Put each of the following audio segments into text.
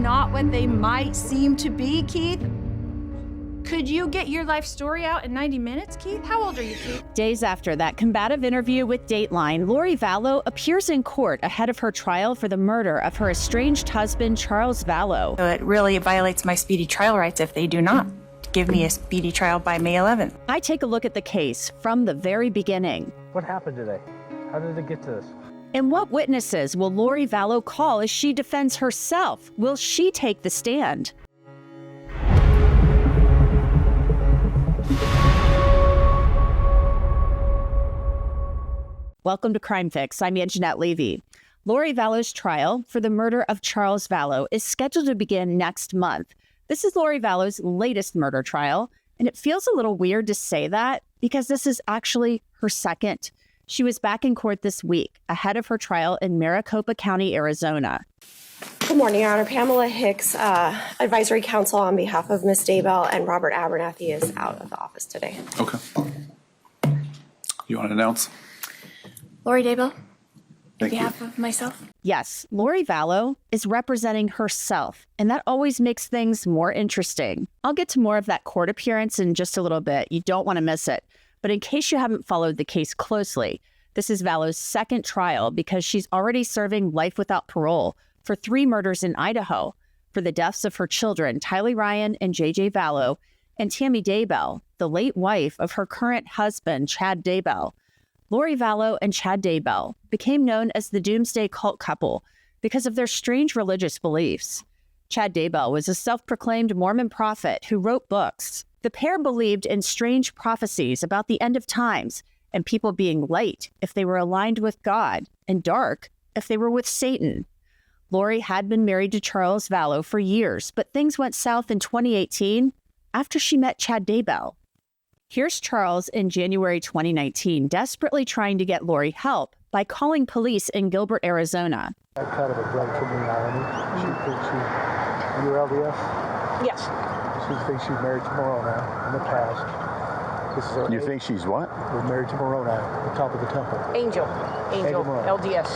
not what they might seem to be, Keith. Could you get your life story out in 90 minutes, Keith? How old are you, Keith? Days after that combative interview with Dateline, Lori Vallow appears in court ahead of her trial for the murder of her estranged husband, Charles Vallow. So it really violates my speedy trial rights if they do not give me a speedy trial by May 11th. I take a look at the case from the very beginning. What happened today? How did it get to this? And what witnesses will Lori Vallow call as she defends herself? Will she take the stand? Welcome to Crime Fix. I'm Angenette Levy. Lori Vallow's trial for the murder of Charles Vallow is scheduled to begin next month. This is Lori Vallow's latest murder trial, and it feels a little weird to say that because this is actually her second. She was back in court this week ahead of her trial in Maricopa County, Arizona. Good morning, Your Honor. Pamela Hicks, advisory counsel on behalf of Ms. Daybell, and Robert Abernathy is out of the office today. Okay. You want to announce? Lori Daybell, on Thank you. behalf of myself. Yes, Lori Vallow is representing herself, and that always makes things more interesting. I'll get to more of that court appearance in just a little bit. You don't want to miss it. But in case you haven't followed the case closely, this is Vallow's second trial because she's already serving life without parole for 3 murders in Idaho for the deaths of her children, Tylee Ryan and J.J. Vallow, and Tammy Daybell, the late wife of her current husband, Chad Daybell. Lori Vallow and Chad Daybell became known as the Doomsday Cult couple because of their strange religious beliefs. Chad Daybell was a self-proclaimed Mormon prophet who wrote books. The pair believed in strange prophecies about the end of times and people being light if they were aligned with God and dark if they were with Satan. Lori had been married to Charles Vallow for years, but things went south in 2018 after she met Chad Daybell. Here's Charles in January 2019, desperately trying to get Lori help by calling police in Gilbert, Arizona. That's kind of a break from reality. She thinks you're LDS? Yes. She thinks she's married to Moroni in the past. This is her You think she's what? was married to Moroni at the top of the temple. Angel, Moroni. LDS,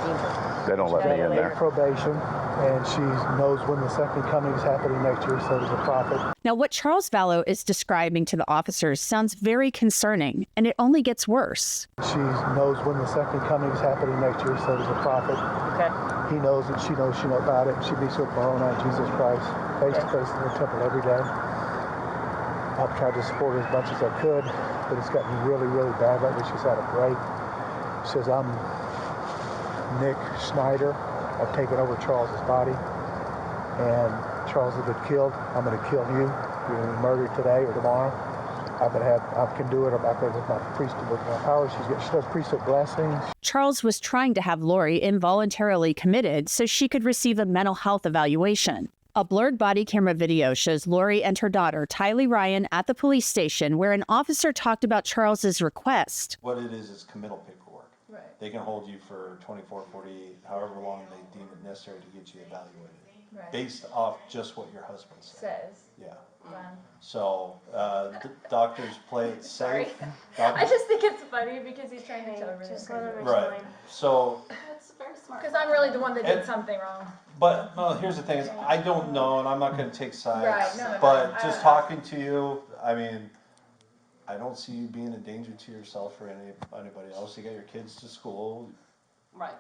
Angel. They don't let me in there. Probation, and she knows when the second coming is happening next year, so does the prophet. Now, what Charles Vallow is describing to the officers sounds very concerning, and it only gets worse. She knows when the second coming is happening next year, so does the prophet. Okay. He knows it, she knows about it. She meets with Moroni and Jesus Christ face to face in the temple every day. I've tried to support her as much as I could, but it's gotten really, really bad lately. She's had a break. She says, I'm Nick Schneider. I've taken over Charles's body, and Charles has been killed. I'm going to kill you. You're going to be murdered today or tomorrow. I can do it. I'm with my priesthood, with my power. She does priesthood blessings. Charles was trying to have Lori involuntarily committed so she could receive a mental health evaluation. A blurred body camera video shows Lori and her daughter, Tylee Ryan, at the police station where an officer talked about Charles's request. What it is committal paperwork. Right. They can hold you for 24, 48, however long they deem it necessary to get you evaluated. Right. Based off just what your husband said. Says. Yeah. Wow. So, doctors play it safe. I just think it's funny because he's trying to tell everything. Right. So. That's very smart. Because I'm really the one that did something wrong. But, well, here's the thing is, I don't know, and I'm not going to take sides. Right, no, but just talking to you, I mean, I don't see you being a danger to yourself or anybody else. You got your kids to school. Right.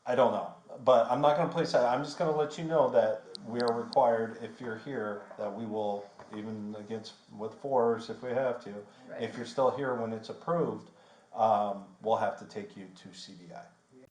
I don't know, but I'm not going to play side. I'm just going to let you know that we are required, if you're here, that we will, even against with force if we have to, Right. if you're still here when it's approved, we'll have to take you to CDI.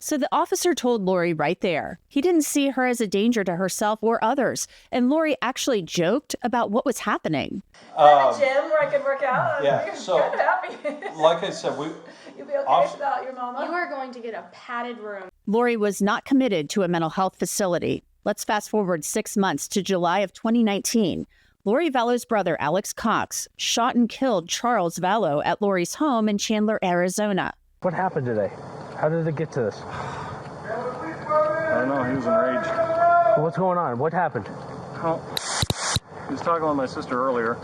So the officer told Lori right there he didn't see her as a danger to herself or others. And Lori actually joked about what was happening. A gym where I could work out. Yeah, I'm so, kind of happy. Like I said, You'll be okay without your mama? You are going to get a padded room. Lori was not committed to a mental health facility. Let's fast forward 6 months to July of 2019. Lori Vallow's brother, Alex Cox, shot and killed Charles Vallow at Lori's home in Chandler, Arizona. What happened today? How did it get to this? I don't know, he was enraged. What's going on? What happened? Well, he was talking with my sister earlier.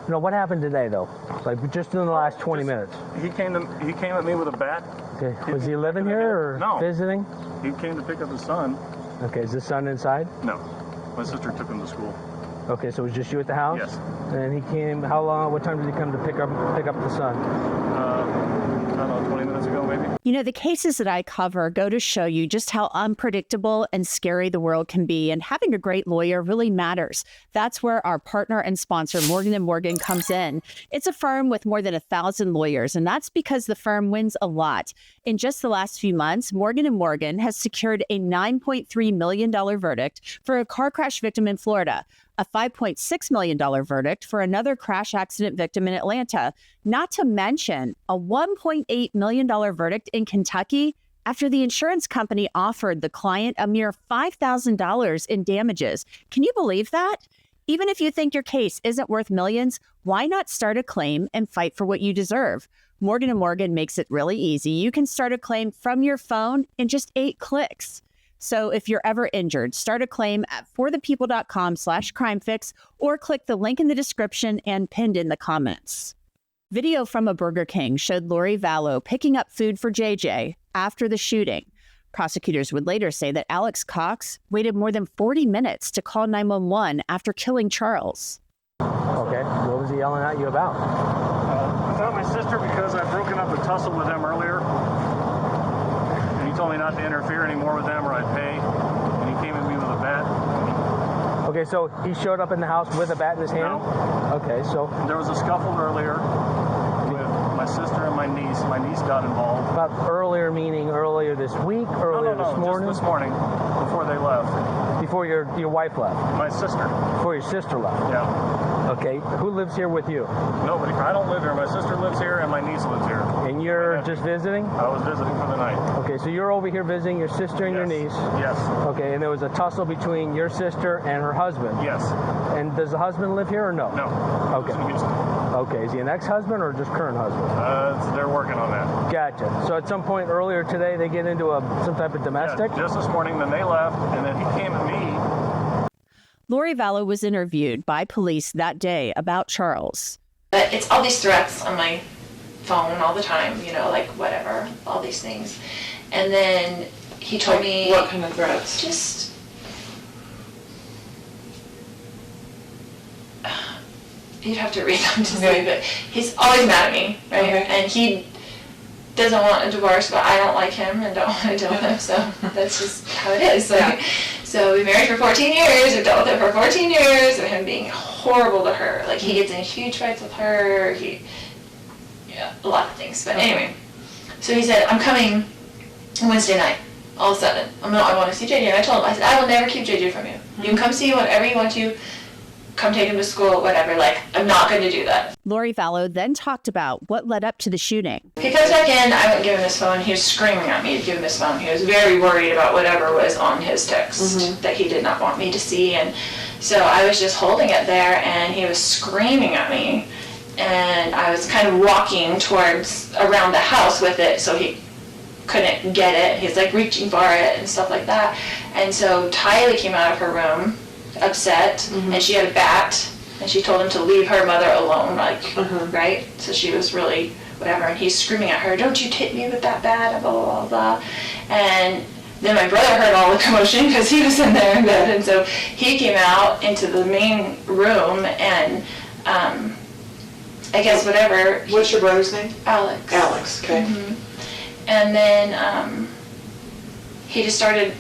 No, what happened today, though? Like, just in the last 20 minutes? He came at me with a bat. Okay. Was he living here or No. visiting? He came to pick up his son, Okay, is the son inside? No. My sister took him to school. Okay, so it was just you at the house? Yes. And he came, what time did he come to pick up the son? I don't know, 20 minutes ago maybe. You know, the cases that I cover go to show you just how unpredictable and scary the world can be, and having a great lawyer really matters. That's where our partner and sponsor, Morgan & Morgan, comes in. It's a firm with more than 1,000 lawyers, and that's because the firm wins a lot. In just the last few months, Morgan & Morgan has secured a $9.3 million verdict for a car crash victim in Florida, a $5.6 million verdict for another crash accident victim in Atlanta, not to mention a $1.8 million verdict in Kentucky after the insurance company offered the client a mere $5,000 in damages. Can you believe that? Even if you think your case isn't worth millions, why not start a claim and fight for what you deserve? Morgan & Morgan makes it really easy. You can start a claim from your phone in just 8 clicks. So if you're ever injured, start a claim at forthepeople.com/crimefix or click the link in the description and pinned in the comments. Video from a Burger King showed Lori Vallow picking up food for JJ after the shooting. Prosecutors would later say that Alex Cox waited more than 40 minutes to call 911 after killing Charles. Okay, what was he yelling at you about? I found my sister because I'd broken up a tussle with them earlier. And he told me not to interfere anymore with them or I'd pay. And he came at me with a bat. Okay, so he showed up in the house with a bat in his hand? No. Okay, so... There was a scuffle earlier with my sister and my niece. My niece got involved. About earlier meaning earlier this week, earlier this morning? Just this morning, before they left. Before your wife left? My sister. Before your sister left? Yeah. Okay, who lives here with you? Nobody. I don't live here. My sister lives here and my niece lives here. And you're just visiting? I was visiting for the night. Okay, so you're over here visiting your sister and your niece? Yes. Okay, and there was a tussle between your sister and her husband? Yes. And does the husband live here or no? No. Okay. He lives in Houston. Okay, is he an ex-husband or just current husband? They're working on that. Gotcha. So at some point earlier today, they get into some type of domestic? Yeah, just this morning, then they left, and then he came at me. Lori Vallow was interviewed by police that day about Charles. But it's all these threats on my phone all the time, you know, like whatever, all these things. And then he told me... What kind of threats? Just... You'd have to read them to see, but he's always mad at me, right? Okay. And he doesn't want a divorce, but I don't like him and don't want to deal with him, so that's just how it is. Like, so we married for 14 years, we've dealt with it for 14 years, of him being horrible to her. Like, he gets in huge fights with her, a lot of things. But anyway, so he said, I'm coming Wednesday night, all of a sudden. I want to see JJ, and I told him, I said, I will never keep JJ from you. You can come see him whenever you want to. Come take him to school, whatever. Like, I'm not going to do that. Lori Vallow then talked about what led up to the shooting. He comes back in, I wouldn't give him his phone. He was screaming at me to give him his phone. He was very worried about whatever was on his text that he did not want me to see. And so I was just holding it there, and he was screaming at me. And I was kind of walking around the house with it, so he couldn't get it. He's like reaching for it and stuff like that. And so Tylee came out of her room upset, and she had a bat, and she told him to leave her mother alone, like, right? So she was really whatever, and he's screaming at her, don't you hit me with that bat, blah, blah, blah, blah. And then my brother heard all the commotion because he was in there in bed, and so he came out into the main room, and I guess whatever. What's your brother's name? Alex. Alex, okay. And then he just started,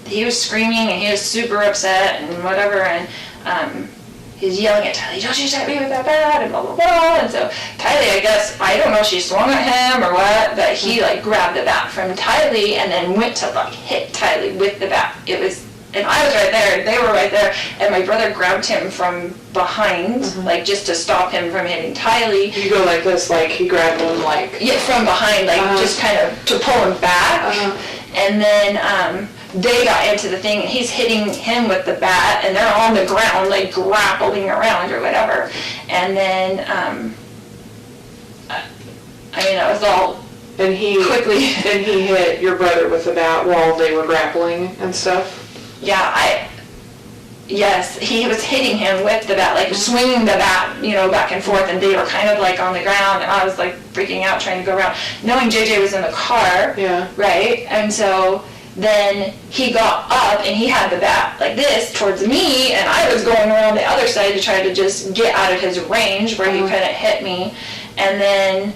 he was screaming and he was super upset and whatever, and he's yelling at Tylee, don't you hit me with that bat, and blah, blah, blah. And so Tylee, I guess, I don't know if she swung at him or what, but he like grabbed the bat from Tylee and then went to like hit Tylee with the bat. It was, and I was right there, they were right there, and my brother grabbed him from behind, like just to stop him from hitting Tylee. You go like this, like he grabbed him like... Yeah, from behind, like just kind of to pull him back. And then they got into the thing, and he's hitting him with the bat, and they're on the ground, like grappling around or whatever. And then, I mean, it was all and he quickly. And he hit your brother with the bat while they were grappling and stuff? Yeah, yes, he was hitting him with the bat, like swinging the bat, you know, back and forth, and they were kind of like on the ground, and I was like freaking out trying to go around, knowing JJ was in the car, right? And so then he got up and he had the bat like this towards me, and I was going around the other side to try to just get out of his range where he couldn't hit me. And then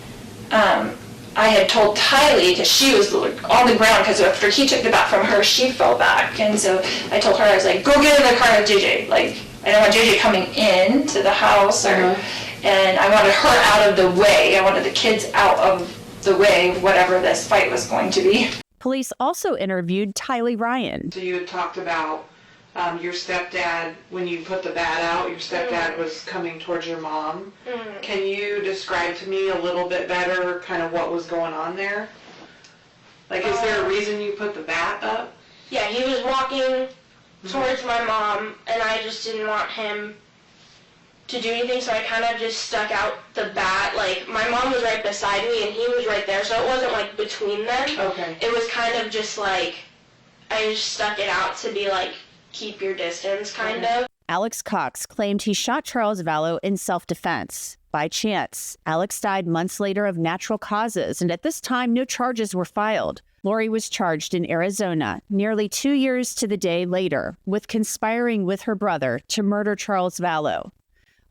I had told Tylee, because she was on the ground, because after he took the bat from her, she fell back. And so I told her, I was like, go get in the car with JJ. Like, I don't want JJ coming in to the house, and I wanted her out of the way. I wanted the kids out of the way of whatever this fight was going to be. Police also interviewed Tylee Ryan. So you had talked about your stepdad, when you put the bat out, your stepdad was coming towards your mom. Can you describe to me a little bit better kind of what was going on there? Like, is there a reason you put the bat up? Yeah, he was walking towards my mom, and I just didn't want him to do anything, so I kind of just stuck out the bat. Like, my mom was right beside me, and he was right there, so it wasn't, like, between them. Okay. It was kind of just, like, I just stuck it out to be, like, keep your distance, kind of. Alex Cox claimed he shot Charles Vallow in self-defense. By chance, Alex died months later of natural causes, and at this time, no charges were filed. Lori was charged in Arizona nearly 2 years to the day later with conspiring with her brother to murder Charles Vallow.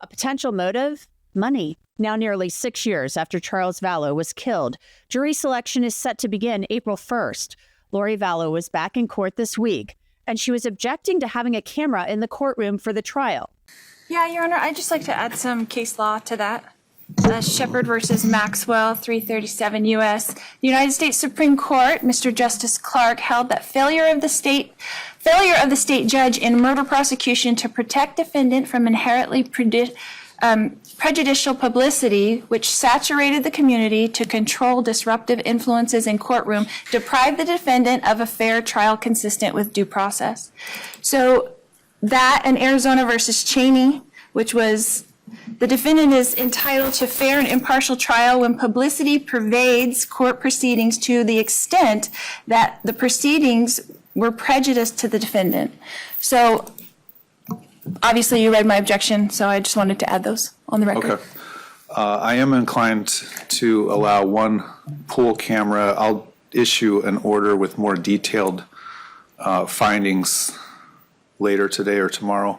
A potential motive? Money. Now nearly 6 years after Charles Vallow was killed, jury selection is set to begin April 1st. Lori Vallow was back in court this week, and she was objecting to having a camera in the courtroom for the trial. Yeah, Your Honor, I'd just like to add some case law to that. Shepard versus Maxwell, 337 U.S. The United States Supreme Court, Mr. Justice Clark, held that failure of the state judge in murder prosecution to protect defendant from inherently prejudicial publicity, which saturated the community to control disruptive influences in courtroom, deprived the defendant of a fair trial consistent with due process. So that and Arizona versus Cheney, which was the defendant is entitled to fair and impartial trial when publicity pervades court proceedings to the extent that the proceedings were prejudiced to the defendant. So obviously you read my objection, so I just wanted to add those on the record. Okay. I am inclined to allow one pool camera. I'll issue an order with more detailed findings later today or tomorrow.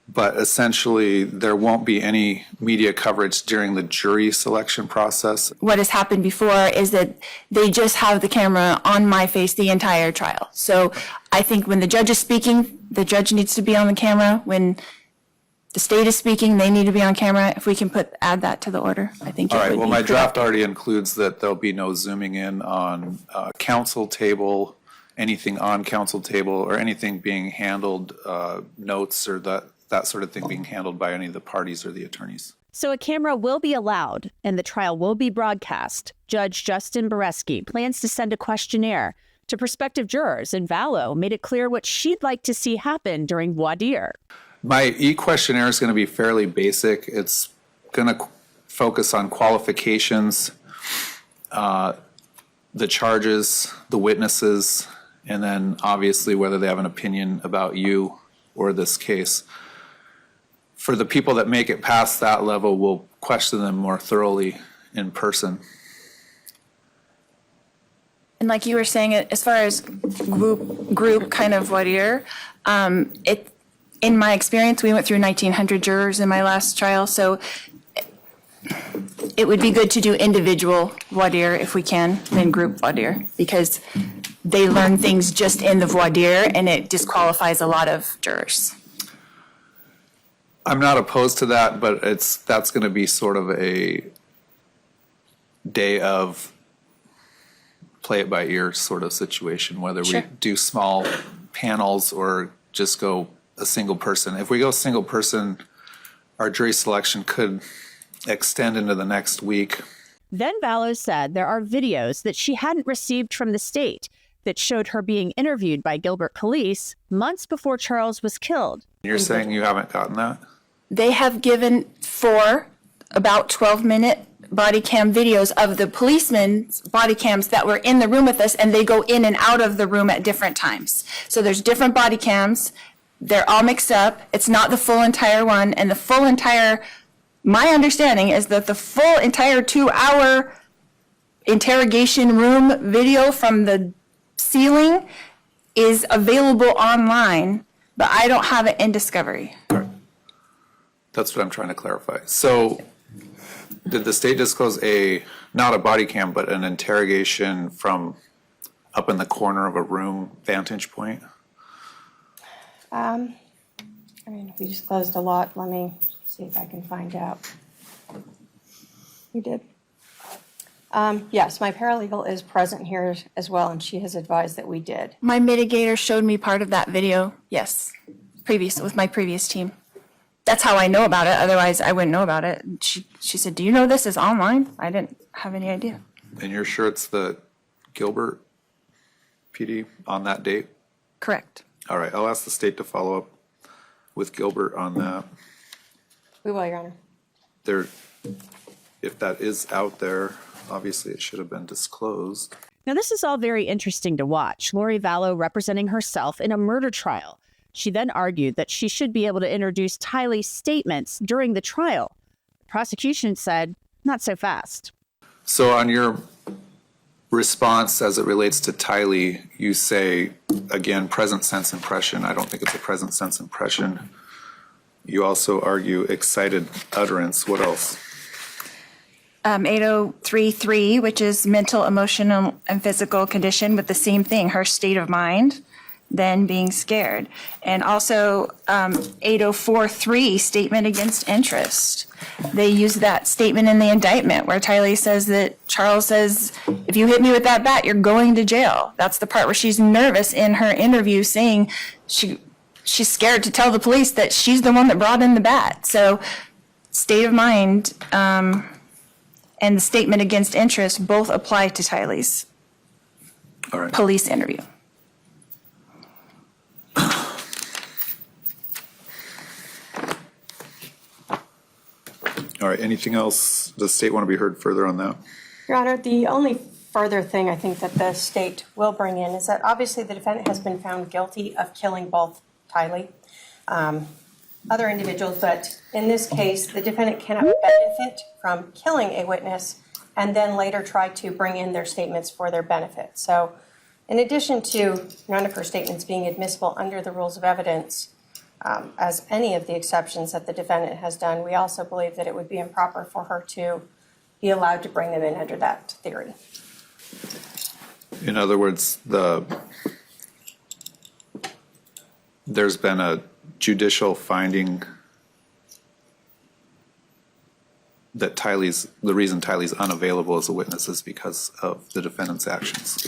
But essentially, there won't be any media coverage during the jury selection process. What has happened before is that they just have the camera on my face the entire trial. So I think when the judge is speaking, the judge needs to be on the camera. When the state is speaking, they need to be on camera. If we can add that to the order, I think it would be. All right, well, my draft already includes that there'll be no zooming in on counsel table, anything on counsel table, or anything being handled, notes or that sort of thing being handled by any of the parties or the attorneys. So a camera will be allowed and the trial will be broadcast. Judge Justin Boreski plans to send a questionnaire to prospective jurors, and Vallow made it clear what she'd like to see happen during voir dire. My e-questionnaire is going to be fairly basic. It's going to focus on qualifications, the charges, the witnesses, and then obviously whether they have an opinion about you or this case. For the people that make it past that level, we'll question them more thoroughly in person. And like you were saying, as far as group kind of voir dire, in my experience, we went through 1,900 jurors in my last trial, so it would be good to do individual voir dire if we can, than group voir dire, because they learn things just in the voir dire and it disqualifies a lot of jurors. I'm not opposed to that, but that's going to be sort of a day of play it by ear sort of situation, whether we do small panels or just go a single person. If we go single person, our jury selection could extend into the next week. Then Vallow said there are videos that she hadn't received from the state that showed her being interviewed by Gilbert police months before Charles was killed. You're saying you haven't gotten that? They have given 4 about 12-minute body cam videos of the policemen's body cams that were in the room with us, and they go in and out of the room at different times. So there's different body cams. They're all mixed up. It's not the full entire one, and the full entire, my understanding is that the full entire 2-hour interrogation room video from the ceiling is available online, but I don't have it in discovery. That's what I'm trying to clarify. So did the state disclose not a body cam, but an interrogation from up in the corner of a room vantage point? I mean, we disclosed a lot. Let me see if I can find out. You did? Yes, my paralegal is present here as well, and she has advised that we did. My mitigator showed me part of that video, yes, with my previous team. That's how I know about it, otherwise I wouldn't know about it. She said, do you know this is online? I didn't have any idea. And you're sure it's the Gilbert PD on that date? Correct. All right, I'll ask the state to follow up with Gilbert on that. We will, Your Honor. If that is out there, obviously it should have been disclosed. Now, this is all very interesting to watch. Lori Vallow representing herself in a murder trial. She then argued that she should be able to introduce Tylee's statements during the trial. The prosecution said, not so fast. So on your response as it relates to Tylee, you say, again, present sense impression. I don't think it's a present sense impression. You also argue excited utterance. What else? 8033, which is mental, emotional, and physical condition with the same thing, her state of mind, then being scared. And also 8043, statement against interest. They use that statement in the indictment where Tylee says that Charles says, if you hit me with that bat, you're going to jail. That's the part where she's nervous in her interview saying she's scared to tell the police that she's the one that brought in the bat. So state of mind and the statement against interest both apply to Tylee's police interview. All right, anything else? Does the state want to be heard further on that? Your Honor, the only further thing I think that the state will bring in is that obviously the defendant has been found guilty of killing both Tylee, other individuals, but in this case, the defendant cannot benefit from killing a witness and then later try to bring in their statements for their benefit. So in addition to none of her statements being admissible under the rules of evidence, as any of the exceptions that the defendant has done, we also believe that it would be improper for her to be allowed to bring them in under that theory. In other words, there's been a judicial finding that the reason Tylee's unavailable as a witness is because of the defendant's actions.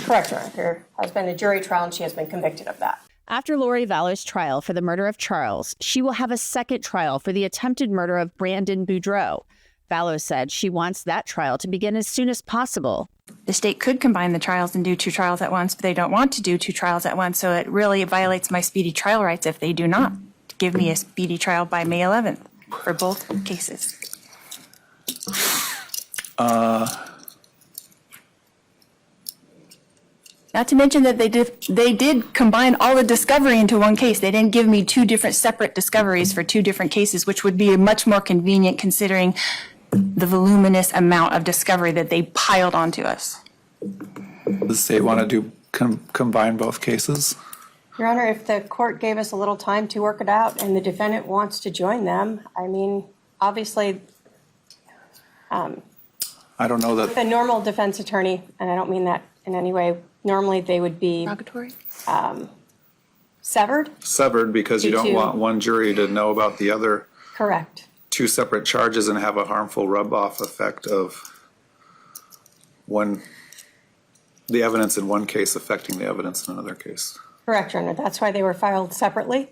Correct, Your Honor. There has been a jury trial and she has been convicted of that. After Lori Vallow's trial for the murder of Charles, she will have a second trial for the attempted murder of Brandon Boudreaux. Vallow said she wants that trial to begin as soon as possible. The state could combine the trials and do two trials at once, but they don't want to do two trials at once, so it really violates my speedy trial rights if they do not give me a speedy trial by May 11th for both cases. Not to mention that they did combine all the discovery into one case. They didn't give me two different separate discoveries for two different cases, which would be much more convenient considering the voluminous amount of discovery that they piled onto us. Does the state want to combine both cases? Your Honor, if the court gave us a little time to work it out and the defendant wants to join them, I mean, obviously, I don't know that. with a normal defense attorney, and I don't mean that in any way, normally they would be severed. Severed because you don't want one jury to know about the other. Correct. Two separate charges and have a harmful rub-off effect of the evidence in one case affecting the evidence in another case. Correct, Your Honor. That's why they were filed separately.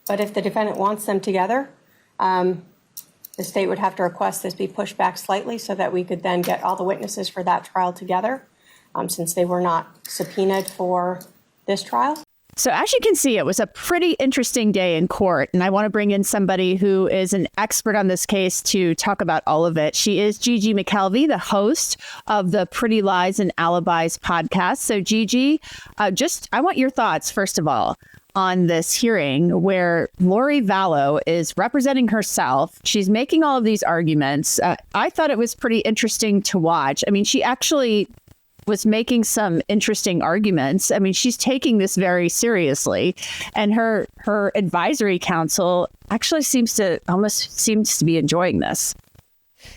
But if the defendant wants them together, the state would have to request this be pushed back slightly so that we could then get all the witnesses for that trial together, since they were not subpoenaed for this trial. So as you can see, it was a pretty interesting day in court, and I want to bring in somebody who is an expert on this case to talk about all of it. She is Gigi McKelvey, the host of the Pretty Lies and Alibis podcast. So Gigi, I want your thoughts, first of all, on this hearing where Lori Vallow is representing herself. She's making all of these arguments. I thought it was pretty interesting to watch. I mean, she actually was making some interesting arguments. I mean, she's taking this very seriously, and her advisory council actually seems to be enjoying this.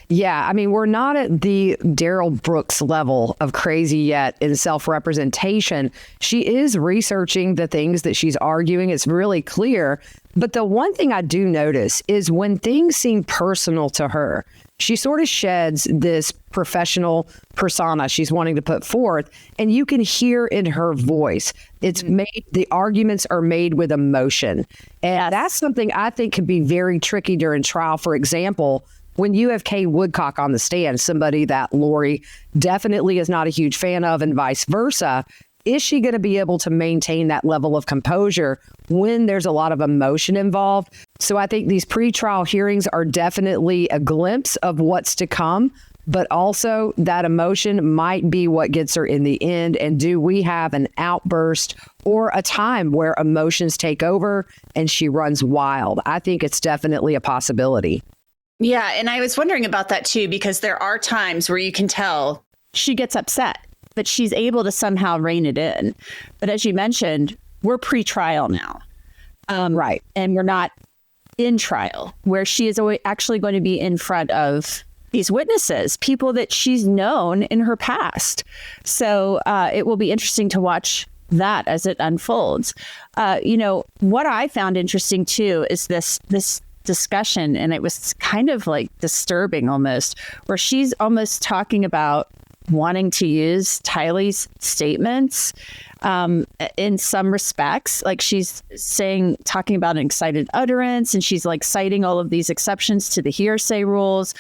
Yeah, I mean, we're not at the Daryl Brooks level of crazy yet in self-representation. She is researching the things that she's arguing. It's really clear. But the one thing I do notice is when things seem personal to her, she sort of sheds this professional persona she's wanting to put forth, and you can hear in her voice, the arguments are made with emotion. And that's something I think could be very tricky during trial. For example, when you have Kay Woodcock on the stand, somebody that Lori definitely is not a huge fan of, and vice versa, is she going to be able to maintain that level of composure when there's a lot of emotion involved? So I think these pretrial hearings are definitely a glimpse of what's to come, but also that emotion might be what gets her in the end. And do we have an outburst or a time where emotions take over and she runs wild? I think it's definitely a possibility. Yeah, and I was wondering about that too, because there are times where you can tell she gets upset, but she's able to somehow rein it in. But as you mentioned, we're pre-trial now. Right. And we're not in trial, where she is actually going to be in front of these witnesses, people that she's known in her past. So it will be interesting to watch that as it unfolds. What I found interesting too is this discussion, and it was kind of like disturbing almost, where she's almost talking about wanting to use Tylee's statements in some respects. Like she's talking about an excited utterance, and she's like citing all of these exceptions to the hearsay rules.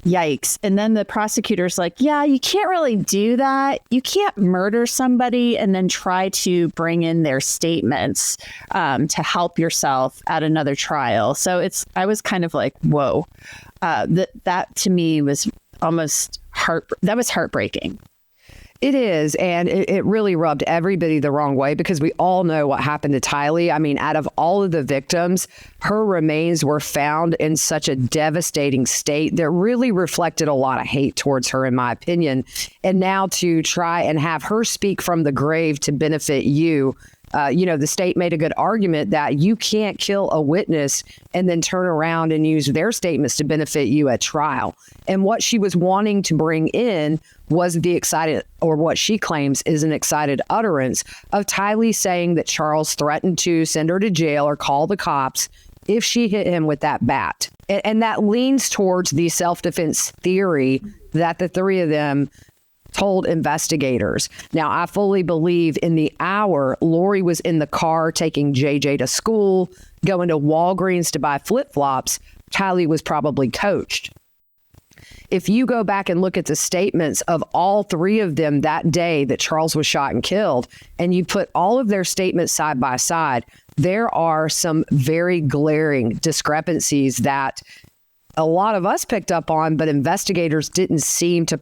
Yikes. And then the prosecutor's like, yeah, you can't really do that. You can't murder somebody and then try to bring in their statements to help yourself at another trial. So I was kind of like, whoa, that to me was almost heartbreaking. It is, and it really rubbed everybody the wrong way, because we all know what happened to Tylee. I mean, out of all of the victims, her remains were found in such a devastating state that really reflected a lot of hate towards her, in my opinion. And now to try and have her speak from the grave to benefit you, the state made a good argument that you can't kill a witness and then turn around and use their statements to benefit you at trial. And what she was wanting to bring in was what she claims is an excited utterance of Tylee saying that Charles threatened to send her to jail or call the cops if she hit him with that bat. And that leans towards the self-defense theory that the three of them told investigators. Now, I fully believe in the hour Lori was in the car taking JJ to school, going to Walgreens to buy flip-flops, Tylee was probably coached. If you go back and look at the statements of all three of them that day that Charles was shot and killed, and you put all of their statements side by side, there are some very glaring discrepancies that a lot of us picked up on, but investigators didn't seem to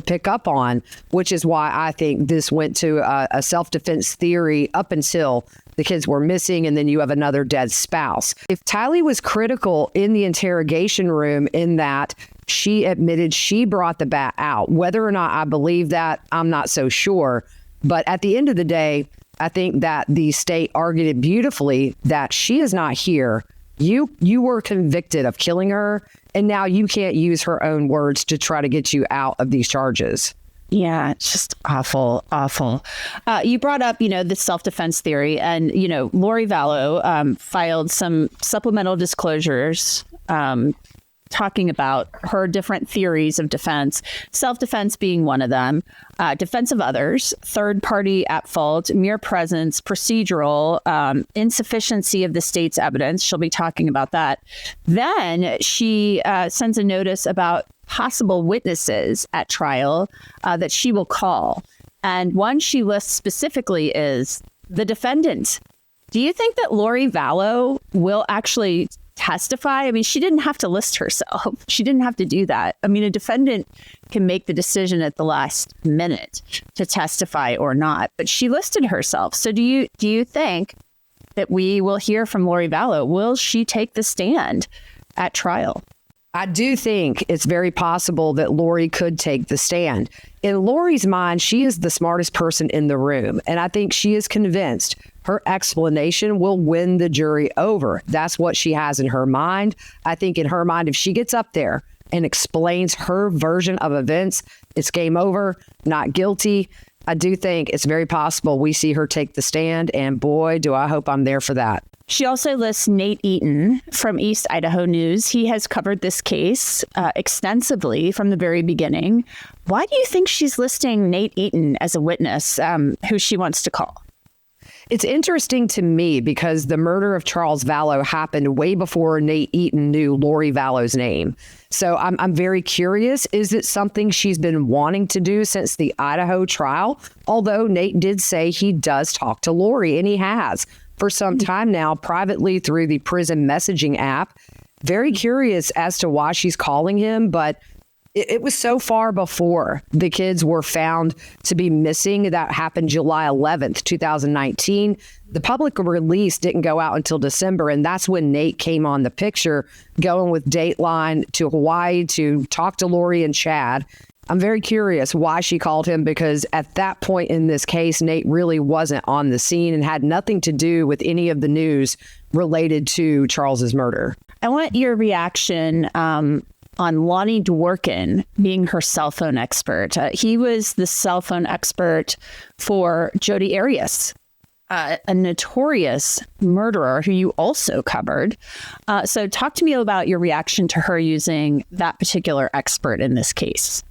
pick up on, which is why I think this went to a self-defense theory up until the kids were missing, and then you have another dead spouse. If Tylee was critical in the interrogation room in that she admitted she brought the bat out, whether or not I believe that, I'm not so sure. But at the end of the day, I think that the state argued it beautifully that she is not here. You were convicted of killing her, and now you can't use her own words to try to get you out of these charges. Yeah, it's just awful, awful. You brought up, the self-defense theory, and, Lori Vallow filed some supplemental disclosures talking about her different theories of defense, self-defense being one of them, defense of others, third party at fault, mere presence, procedural, insufficiency of the state's evidence. She'll be talking about that. Then she sends a notice about possible witnesses at trial that she will call. And one she lists specifically is the defendant. Do you think that Lori Vallow will actually testify? I mean, she didn't have to list herself. She didn't have to do that. I mean, a defendant can make the decision at the last minute to testify or not, but she listed herself. So do you think that we will hear from Lori Vallow? Will she take the stand at trial? I do think it's very possible that Lori could take the stand. In Lori's mind, she is the smartest person in the room, and I think she is convinced her explanation will win the jury over. That's what she has in her mind. I think in her mind, if she gets up there and explains her version of events, it's game over, not guilty. I do think it's very possible we see her take the stand, and boy, do I hope I'm there for that. She also lists Nate Eaton from East Idaho News. He has covered this case extensively from the very beginning. Why do you think she's listing Nate Eaton as a witness who she wants to call? It's interesting to me because the murder of Charles Vallow happened way before Nate Eaton knew Lori Vallow's name. So I'm very curious. Is it something she's been wanting to do since the Idaho trial? Although Nate did say he does talk to Lori, and he has for some time now, privately through the prison messaging app. Very curious as to why she's calling him, but it was so far before the kids were found to be missing. That happened July 11th, 2019. The public release didn't go out until December, and that's when Nate came on the picture, going with Dateline to Hawaii to talk to Lori and Chad. I'm very curious why she called him, because at that point in this case, Nate really wasn't on the scene and had nothing to do with any of the news related to Charles's murder. I want your reaction on Lonnie Dworkin being her cell phone expert. He was the cell phone expert for Jodi Arias, a notorious murderer who you also covered. So talk to me about your reaction to her using that particular expert in this case.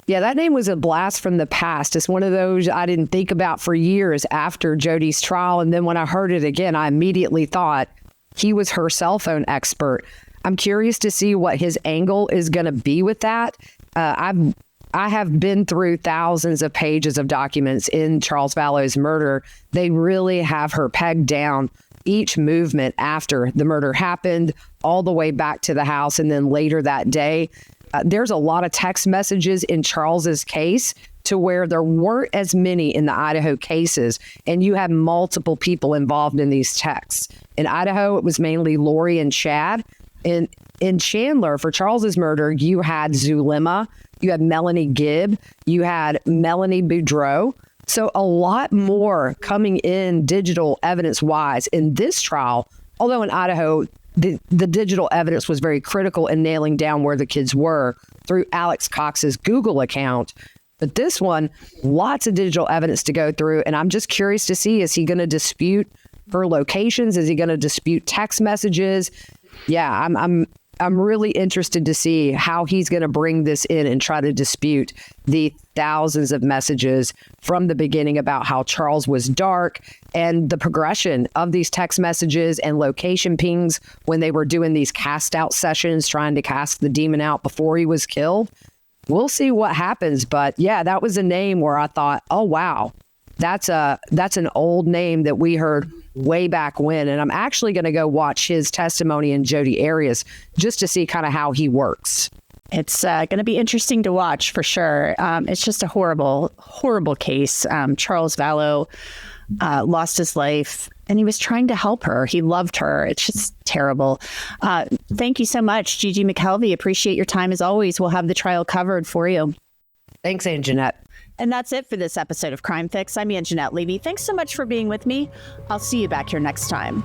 Yeah, that name was a blast from the past. It's one of those I didn't think about for years after Jodi's trial. And then when I heard it again, I immediately thought he was her cell phone expert. I'm curious to see what his angle is going to be with that. I have been through thousands of pages of documents in Charles Vallow's murder. They really have her pegged down each movement after the murder happened, all the way back to the house, and then later that day. There's a lot of text messages in Charles's case to where there weren't as many in the Idaho cases, and you had multiple people involved in these texts. In Idaho, it was mainly Lori and Chad. In Chandler, for Charles's murder, you had Zulema, you had Melanie Gibb, you had Melanie Boudreau. So a lot more coming in digital evidence-wise in this trial, although in Idaho, the digital evidence was very critical in nailing down where the kids were through Alex Cox's Google account. But this one, lots of digital evidence to go through. And I'm just curious to see, is he going to dispute her locations? Is he going to dispute text messages? Yeah, I'm really interested to see how he's going to bring this in and try to dispute the thousands of messages from the beginning about how Charles was dark and the progression of these text messages and location pings when they were doing these cast out sessions, trying to cast the demon out before he was killed. We'll see what happens. But yeah, that was a name where I thought, oh, wow, that's an old name that we heard way back when. And I'm actually going to go watch his testimony in Jodi Arias just to see kind of how he works. It's going to be interesting to watch for sure. It's just a horrible, horrible case. Charles Vallow lost his life and he was trying to help her. He loved her. It's just terrible. Thank you so much, Gigi McKelvey. Appreciate your time as always. We'll have the trial covered for you. Thanks, Angenette. And that's it for this episode of Crime Fix. I'm Angenette Levy. Thanks so much for being with me. I'll see you back here next time.